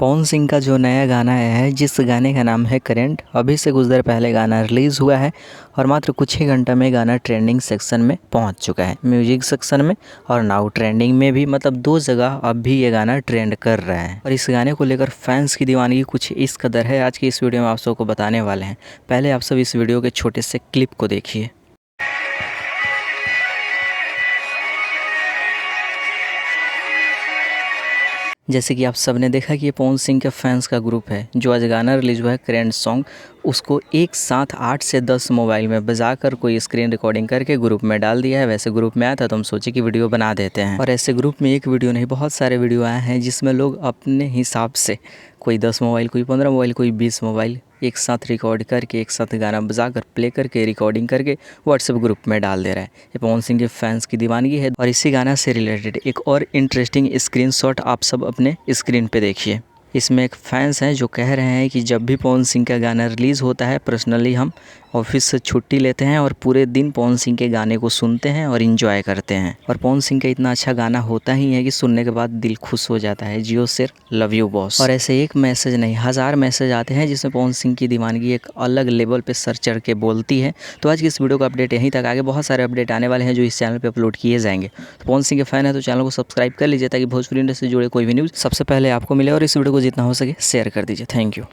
पवन सिंह का जो नया गाना आया है, जिस गाने का नाम है करंट, अभी से कुछ देर पहले गाना रिलीज़ हुआ है और मात्र कुछ ही घंटा में गाना ट्रेंडिंग सेक्शन में पहुंच चुका है, म्यूजिक सेक्शन में और नाउ ट्रेंडिंग में भी। मतलब दो जगह अब भी ये गाना ट्रेंड कर रहा है और इस गाने को लेकर फैंस की दीवानगी कुछ इस कदर है। आज की इस वीडियो में आप सबको बताने वाले हैं। पहले आप सब इस वीडियो के छोटे से क्लिप को देखिए। जैसे कि आप सब ने देखा कि ये पवन सिंह के फैंस का ग्रुप है जो आज गाना रिलीज हुआ है करंट सॉन्ग, उसको एक साथ 8 से 10 मोबाइल में बजाकर कोई स्क्रीन रिकॉर्डिंग करके ग्रुप में डाल दिया है। वैसे ग्रुप में आया था तो हम सोचे कि वीडियो बना देते हैं, और ऐसे ग्रुप में एक वीडियो नहीं बहुत सारे वीडियो आए हैं जिसमें लोग अपने हिसाब से कोई 10 मोबाइल, कोई 15 मोबाइल, कोई 20 मोबाइल एक साथ रिकॉर्ड करके, एक साथ गाना बजाकर प्ले करके, रिकॉर्डिंग करके व्हाट्सएप ग्रुप में डाल दे रहा है। ये पवन सिंह के फैंस की दीवानगी है। और इसी गाना से रिलेटेड एक और इंटरेस्टिंग स्क्रीनशॉट आप सब अपने स्क्रीन पे देखिए। इसमें एक फैंस हैं जो कह रहे हैं कि जब भी पवन सिंह का गाना रिलीज़ होता है, पर्सनली हम ऑफिस से छुट्टी लेते हैं और पूरे दिन पवन सिंह के गाने को सुनते हैं और इन्जॉय करते हैं। और पवन सिंह का इतना अच्छा गाना होता ही है कि सुनने के बाद दिल खुश हो जाता है। जियो सिर लव यू बॉस। और ऐसे एक मैसेज नहीं, 1000 मैसेज आते हैं जिसमें पवन सिंह की दीवानगी एक अलग लेवल पे सर चढ़ के बोलती है। तो आज की इस वीडियो का अपडेट यहीं तक। आगे बहुत सारे अपडेट आने वाले हैं जो इस चैनल पर अपलोड किए जाएंगे। तो पवन सिंह के फैन है तो चैनल को सब्सक्राइब कर लीजिए ताकि भोजपुरी इंडस्ट्री से जुड़े कोई भी न्यूज़ सबसे पहले आपको मिले। और इस वीडियो को जितना हो सके शेयर कर दीजिए। Thank you.